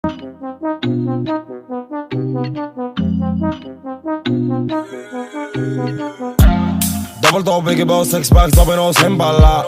Double top, biggie boss, six packs, domino, سنبلا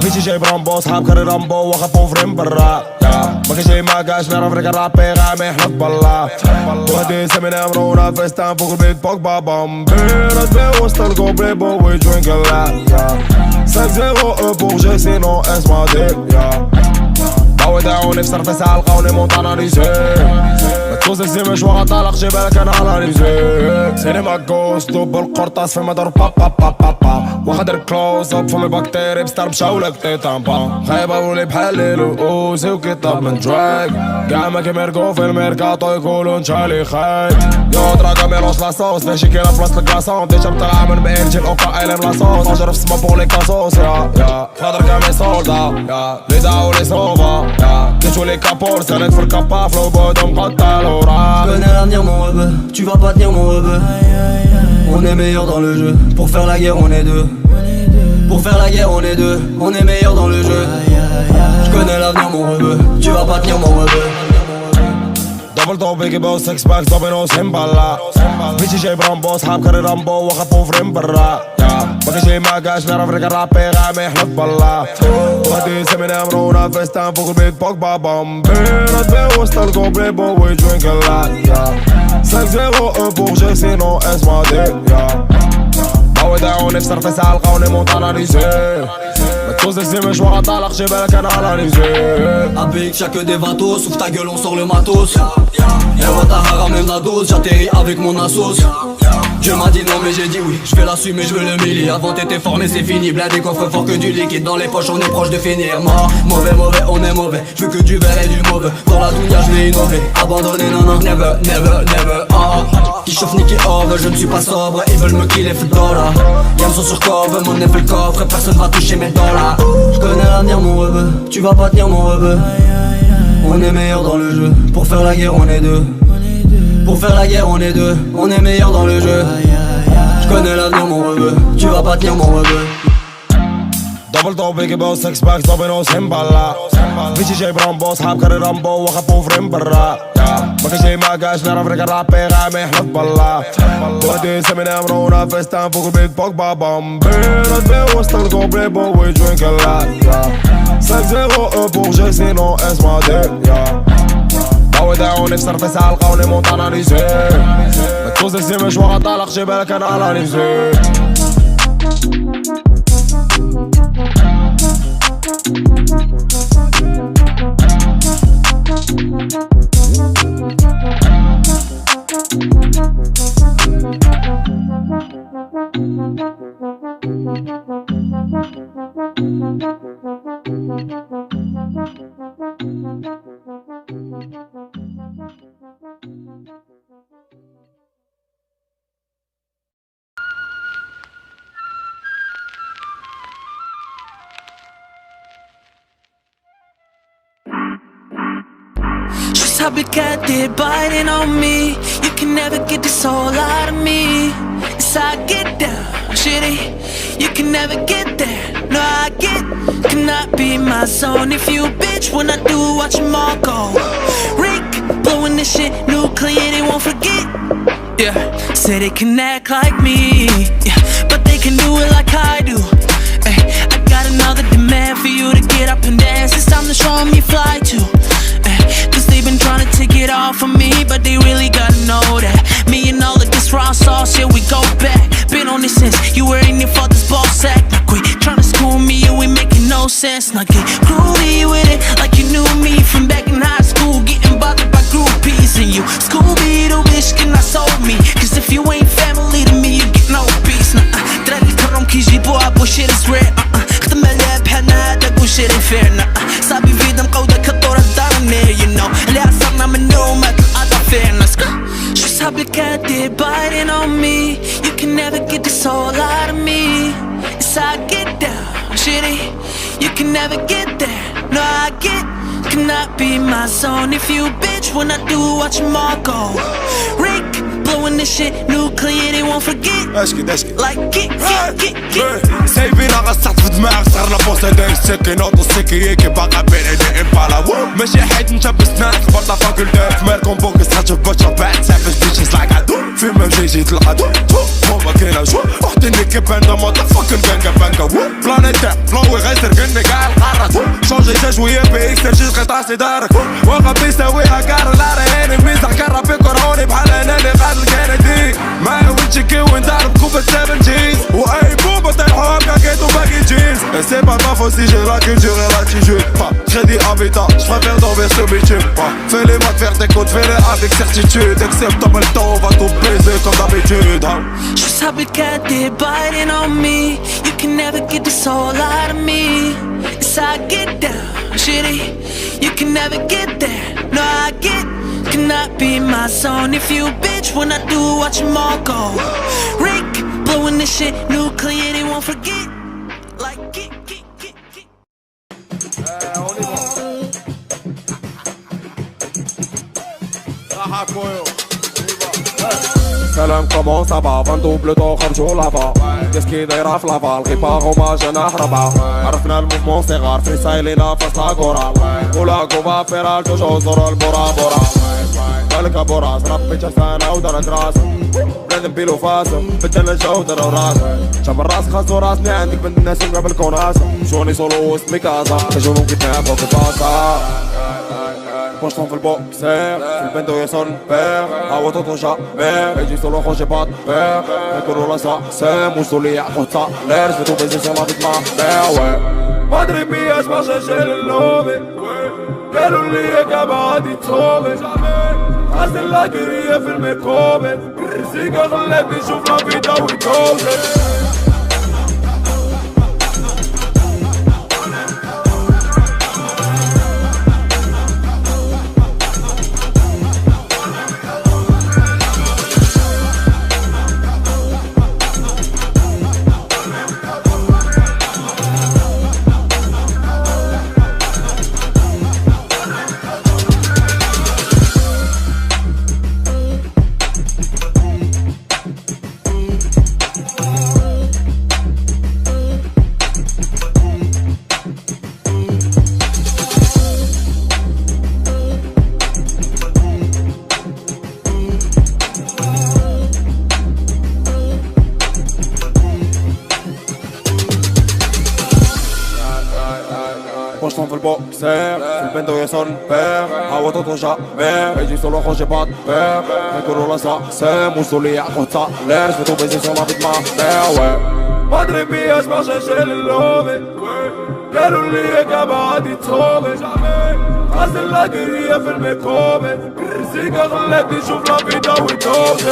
بيجي جاي برامبو صحاب كاري رامبو وخافو فريم برا ما كاين شي ما كاش نعرف لك الرابي غامي حنا فبلا وهادي سمينا مرونا فيستان فوق البيت فوق بابام بينا تبي وسط الكوبري بو وي درينك لا 5-0 pour G sinon اسمع دي باوي داوني في صرف ساعة لقاوني مونت اناليزي متوزك مش وغطالق جبالك انا اناليزي سينما كوستو بالقرطاس في مدار با با با با با وخدر كلوز اب فمي باكتيري بستار مشاولك تيتامبا خايبة ولي بحال لوزي وكتاب من دراك كاع ما كيميركو في الميركاتو يقولو نشالي خايب يو دراكا ميلونج لاصوص ماشي كاينة بلاصة الكلاسون ديجا مطلعة من بانجي الاوكا ايلم لاصوص نجرب في سما بور لي كاسوس يا فادر كامي سولدا يا لي داو لي سوفا يا كيتو لي كابور سالك في الكابا فلو بودم قتالو Je connais l'avenir mon rebeu, tu vas pas tenir mon rebeu. On est meilleur dans le jeu, pour faire la guerre on est deux. Pour faire la guerre on est deux, on est meilleur dans le jeu. Je connais l'avenir mon rebeu, tu vas pas tenir mon rebeu. Double top, biggie boss, six packs, domino, سنبلا بيجي جاي برامبو صحاب كاري رامبو وخافو فريم برا ما كاين شي ما كاش نعرف لك الرابي غامي حنا فبلا وهادي سمينا مرونا فيستان فوق البيت فوق بابام بينا تبي وسط الكوبري بو وي درينك لا 5-0 pour G sinon اسمع دي باوي داوني في صرف ساعة لقاوني مونت اناليزي متوزك مش وغطالق جبالك انا اناليزي Avec chaque des vatos, ouvre ta gueule on sort le matos. Et Watara ramène la dose, j'atterris avec mon assos. Dieu m'a dit non mais j'ai dit oui, je vais l'assumer, je veux le milli. Avant t'étais fort mais c'est fini, blindé coffre fort que du liquide. Dans les poches on est proche de finir mort. Mauvais, mauvais, on est mauvais, je veux que du verre et du mauvais. Dans la dounia je vais innover, abandonner non non, never, never, never. Qui chauffe Nicky Ove, je ne suis pas sobre, ils veulent me killer fait dollar. Y'a sont sur cove, mon nez fait le coffre, personne va toucher mes dollars. Je connais l'avenir mon rebeu, tu vas pas tenir mon rebeu. On est meilleur dans le jeu, pour faire la guerre on est deux. Pour faire la guerre on est deux, on est meilleur dans le jeu. Je connais l'avenir mon rebeu, tu vas pas tenir mon rebeu. Double top, biggie boss, six packs, domino, سنبلا بيجي جاي برامبو صحاب كاري رامبو وخافو فريم برا ما كاين شي ما كاش نعرف لك الرابي غامي حنا فبلا وهادي سمينا مرونا فيستان فوق البيت فوق بابام بينا تبي وسط الكوبري بو وي درينك لا 5-0 pour G sinon اسمع دي باوي داوني في صرف ساعة لقاوني مونت اناليزي متوزك مش وغطالق جبالك انا اناليزي Complicated, biting on me. You can never get this all out of me. Yes, I get down, shitty. You can never get there. No, I get, cannot be my zone. If you bitch when I do, watch them all go. Rick, blowing this shit nuclear, they won't forget. Yeah, say they can act like me, yeah, but they can do it like I do. Ay, I got another demand for you to get up and dance. It's time to show them you fly too. They've been trying to take it off of me, but they really gotta know that me and all of this raw sauce, yeah, we go back. Been on this since you were in your father's ball sack. Now quit trying to school me, you ain't making no sense. Now get groovy with it, like you knew me from back in high school. Getting bothered by groupies and you Scooby the wish can I sold me. Cause if you ain't family to me, you get no peace. Nah, ترى الكرم كيجيبو ابو shit is rare. خدم عليها بحالنا هذاك وشي اللي fair. صابي في دم قودة كالطورة الدارنير, you know. اللي عصرنا منو ما كان قاطع فينا. شو صحابك هادي biting on me. You can never get this all out of me. Yes, I get down, shitty. You can never get there. No, I get, cannot be my zone. If you bitch when I do, watch them all go. Rick, blowing this shit nuclear, they won't forget. Like get سايبين غصت في دماغ صار لابوس هداك السكين اوتو السكي كي باقا بين ايدي امبالا ماشي حيت نشب سنان خبرت لا فاكولتات مالكم بوكس تخرج بشر بعد سافج بيتشز لايك عدو فيلم مجيجي العدو هما كاينه جو وحدي نيكي باندا موتا فاكن بانكا بانكا بلانيتا فلوي غيسر كني كاع القارات شونجي تا شويه بيك ترجي قطع سيدارك واقف يساويها كار لا راني ميزح كرا في كوروني بحال انا اللي قاتل كندي ما وجهي كي وين دارب كوبا 70 واي بوبا طيحو كاكيت وباقي جينز سي با ما فو سي جي لا كولتور et l'attitude j'ai dit habitat je préfère dormir sur bitume fais-les mots de faire des codes fais-les avec certitude accepte le temps on va tout baiser comme d'habitude just how big cat they biting on me. You can never get this all out of me. It's how I get down, shitty. You can never get there. No, I get cannot be my zone. If you bitch when I do, watch them all go. Rick blowing this shit nuclear, they won't forget. Like get. سلام كومون سافا فان دوبل دو خرجو لافا كاس كي دايره في لافا الغيبار هما جناح ربعة عرفنا الموفمون صغار فريسايلينا فاس لاكورا ولا كوفا فيرال توجو زورو البورا بورا بالك بوراس ربي جسانا ودرك راس بنادم بيلو فاس بدلنا الجو درا وراس شاب الراس خاصو راسني عندك بنت الناس قبل كوناس شوني سولو وسط ميكازا كجونو كيتناب فوق الباسا Pocheton fait le boxer, le bendo et son père. Ah ouais tonton jamais, et du solo quand j'ai pas de peur. Le corolla ça, c'est mon soleil à côté l'air, je vais tout baiser sur la vie de ma mère, ouais. Madre mia, je marche chez le love, quel oubli est capable d'y trouver. Reste la guerrier, fait mes comètes. Si quand on lève, il chauffe la vie dans le cause. Pocheton fait le boxer, le bendo et son père. Ah ouais tonton jamais, et du solo quand j'ai pas de peur. Le corolla ça, c'est mon soleil à côté l'air, je vais tout baiser sur la vie de ma mère, ouais. Madre mia, je marche chez le love, quel oubli est capable d'y trouver. Reste la guerrier, fait mes comètes. Si quand on lève, il chauffe la vie dans le cause.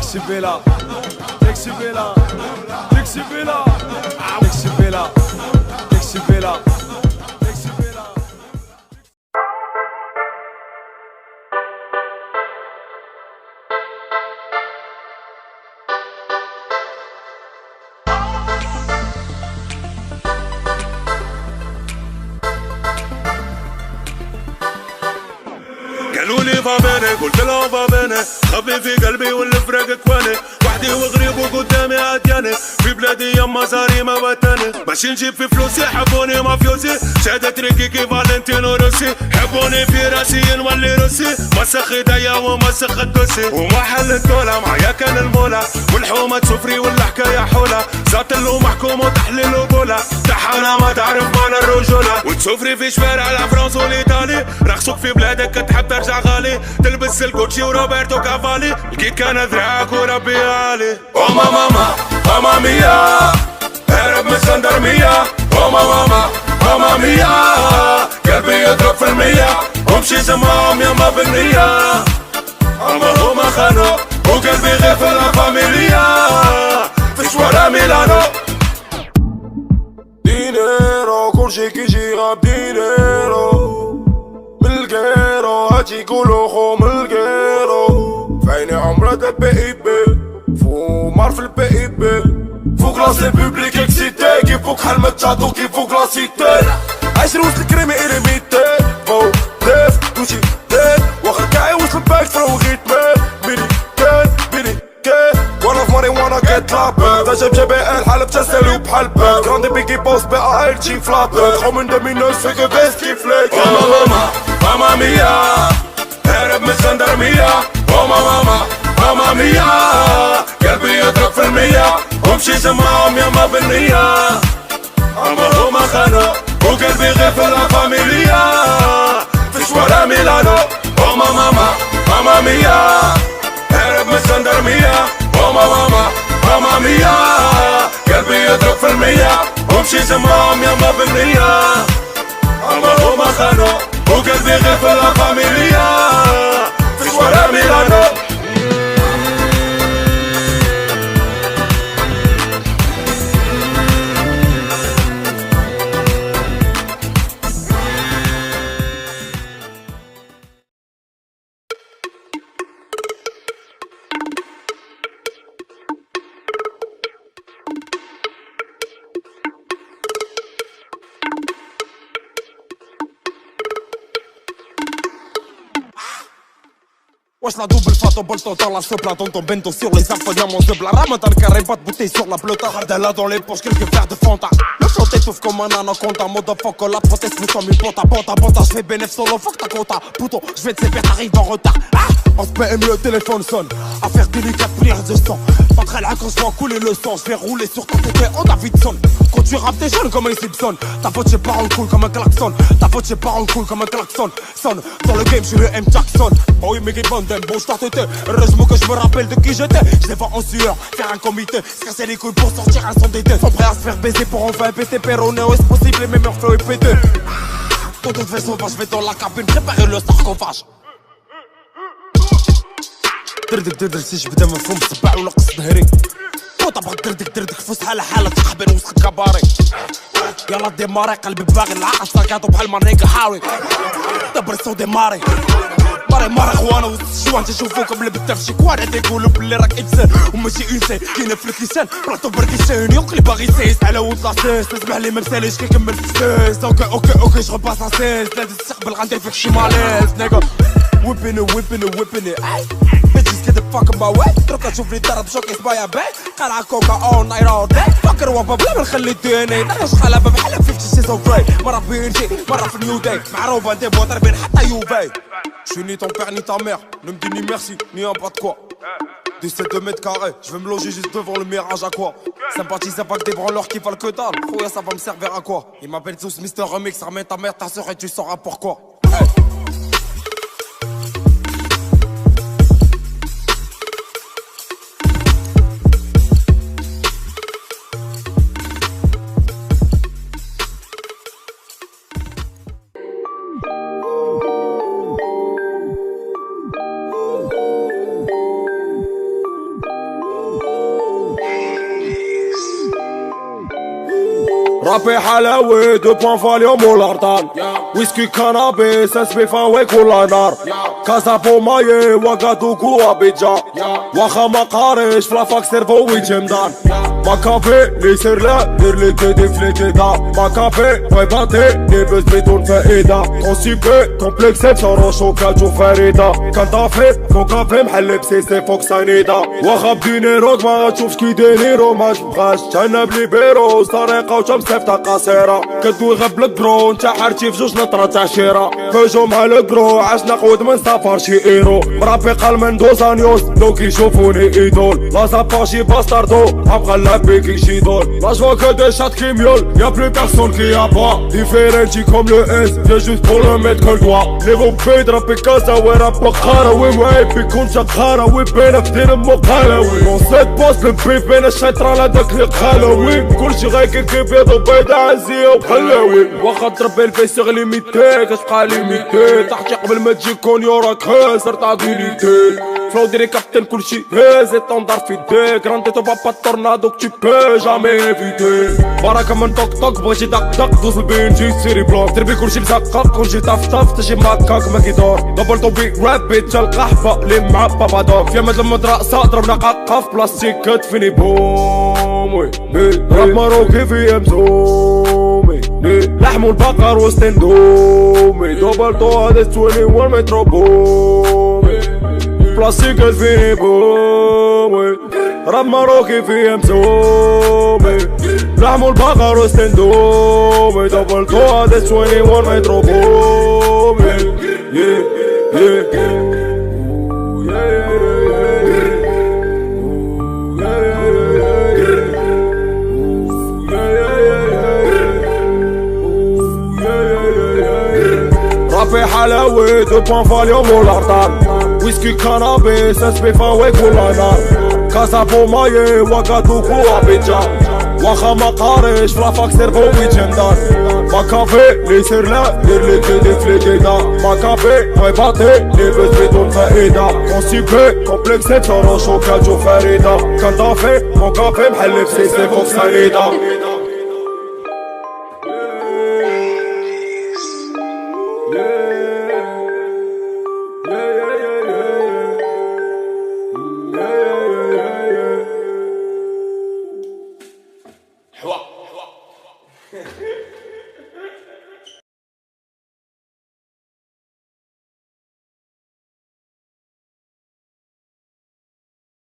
Texibela, Texibela, Texibela, Texibela, Texibela, Texibela. قالولي فابيني قلت لهم فابيني خبي في قلبي والفراق كواني وحدي وغريب وقدامي عدياني في بلادي يما زاري ما بتاني باش نجيب في فلوسي حبوني مافيوزي شهادة تريكي كي فالنتينو روسي حبوني في راسي نولي روسي مسخ ايديا ومسخ الدوسي وما حل الدولة معايا كان المولى والحومة تسفري والحكاية حولة زاتل ومحكوم وتحليل وبولة تحانا ما تعرف معنى الرجولة وتسفري في شوارع الفرنسا والايطالي رخصوك في بلادك كتحب ترجع غالي تلبس الكوتشي وروبرتو كافالي لقيت كان ذراعك وربي عالي او ماما ماما ميا هرب من الجندرمية او ماما ماما ميا قلبي يضرب في المية ومشي جمعهم يما بالنية عمرهم ما خانوا وقلبي غير في لا فاميليا في شوارع ميلانو بروجي كيجي غابدينيرو من الكيرو هاتي يقولو خو من الكيرو فعيني عمرها دا بي اي بي فومار في البي اي بي فوق لاسي بوبليك اكسيتي كيفوق حال ما تشاطو كيفوق لاسيتي عايش روس الكريمي ايريميتي فو ليف توشي ديت واخا كاعي وصل باك فرو غيتمي ميني كان بيني كان وانا في ماري وانا جيت لابي دا جاب جبي الحالة بتسالي بحال باك كراندي بيكي بوس بي ال جي فلابي خو من دومينوز فيكو بيس كيف ليك ماما ماما ميا هرب من الجندرمية ماما ميا قلبي يضرب في المية ومشيت معاهم ياما بالنية اما هما خانوا وقلبي غير في لا فاميليا في شوارع ميلانو ماما ميا هرب من الجندرمية ماما ميا قلبي يضرب في المية ومشيت معاهم ياما بالنية اما هما خانوا وقلبي غير في لا فاميليا في شوارع ميلانو Wesh la double fato, bolto dans la sopla, tonton bento sur les infos, diamants de bla, ramadan carré, pas de bouteille sur la pelota, Hardella dans les poches, quelques verres de Fanta. Le shot étouffe comme un anaconda, motherfucker, la proteste nous comme une bota, j'fais bénéf solo, fuck ta quota, puto, j'vais te séparer, t'arrives en retard. En PM le téléphone sonne, affaire délicate, prière de sang. Pas très là quand je vois couler le sang, j'vais rouler sur ta tête en Davidson. Quand tu rappes t'es jeune comme un Simpson, ta pote j'ai pas en cool comme un klaxon, ta pote j'ai pas en cool comme un klaxon. Sonne, dans le game j'suis le M Jackson. Oh oui mais qui bonne bon je t'entêtais. Heureusement que je me rappelle de qui j'étais. Je les vois en sueur, faire un comité, se casser les couilles pour sortir un son d'été. Sont prêts à se faire baiser pour enfin péter Perroneo, est-ce possible les mêmes flow et pété. Quand on fait sauvage, je vais dans la cabine préparer le sarcophage. دردك سيش بدا مفهوم سباع ولا قص ظهري فوطة بغا دردك فوسها لحالة تقبل وسط كباري يلا ديماري قلبي باغي العقل ساكاتو بحال مريكا حاوي دبر الصوت ديماري ماري خوانو وسط الشوان تشوفوكم لبتا في شكوان تيقولو بلي راك انسان وماشي انسان كاينة في الكيسان بلاطو بركيسان يوقلي باغي سيس على ود لاصيص تسمح لي ممساليش كيكمل في السيس اوكي جو باس اسيس لازم تستقبل غندير فيك شي ماليز نيغا whipping it ay bitches get the fuck in my way تركا تشوف لي ضرب شوكي صبايا باي قلعة كوكا all night all day فكر وابا بلا ما نخلي الديني نعيش خلابة بحال 50 سيزون فري مرة في انجي مرة في نيو داي معروفة دي بو ضاربين حتى يوفي Je suis ni ton père ni ta mère, ne me dis ni merci, ni un pas de quoi. 17 2 mètres carrés, je vais me loger juste devant le mirage à quoi. Sympathise pas que des branleurs qui valent que dalle, Fouya ça va me servir à quoi. Ils m'appellent tous Mister Remix, ramène ta mère, ta soeur et tu sauras pourquoi. Hey. رابي حلاوي 2 بوان فاليوم والارطان ويسكي كنابيس اسبي فاوي كل نار كاسا بوماي وغادوكو ابيجا واخا ما قاريش فلافاك سيرفو ويجمدان ما كافي لي سير لا دير لي كيدي فليكيدا ما كافي ويباتي نيبس بدون فائدة كونسيبي كومبلكس بشروشو كاتشو فريدة كان طافي فوق كافي محل بسيسي فوق سانيدا واخا بديني روك ما غاتشوفش كي دينيرو ما تبغاش تهنى بلي بيرو طريقة وشمس سيفتا قصيرة كدوي غبلك برو نتا حارتي في جوج نطرة تاع شيرة هجوم على الكرو عشنا قود من سافر شي ايرو مرابي قال من دوزانيوس دو كيشوفوني ايدول لا ساباشي باستاردو ابغى نلبي كي شي دول لا جوا كو دي شات كي ميول يا بلو بيرسون كي ا با ديفيرنتي كوم لو اس فيا جوست بور لو ميت كل دوا نيفو بيد رابي كازا ورا بقارة وي واي بيكون شقارة وي بينا في دين مقالة وي كون سيت بوس البيف بين الشيطران هذاك اللي قالوي كلشي غيكي كيبيض وبيض عزية وبخلاوي واخا تربي الفيس ليميتي كتبقى ليميتي تحتي قبل ما تجي كونيو راك خاسر تعطيني تيل Flow des capitaines كلشي هاز étendard في يديك رانديتو بابا التورنادو que tu peux jamais éviter بركة من طق طق بغيتي دق دق دوز البنجي سيري بلوك تربي كلشي مسقق كلشي طف طف تجي ماكاك ما كيدور دبل طوبي رابيد جا القحبة لي مع بابا دوك في مد المدرسة ضربنا قاقة في بلاستيك كتفيني بوم وي راب ماروكي في امزومي لحم البقر وسط اندومي دبل طو هذا 21 مترو بومي بلاستيك كتفيني بومي راب ماروكي في امزومي لحم البقر وسط اندومي دبل طو هذا 21 مترو بومي رافي حلاوي دو بان فاليوم والارطال ويسكي كانابيس اسبي فاوي كل نار كاسا بوماي وكادوكو ابيجان واخا ما قاريش فلافاك سيرفو ويجندار ما كافي لي سير لا دير لي كيدي في ليدا ما كافي هاي باطي لي بس بدون فائدة كونسيبي كومبلكسي تورو شوكا جو فريدة كان دافي مون كافي محل في سيسي فوق سريدة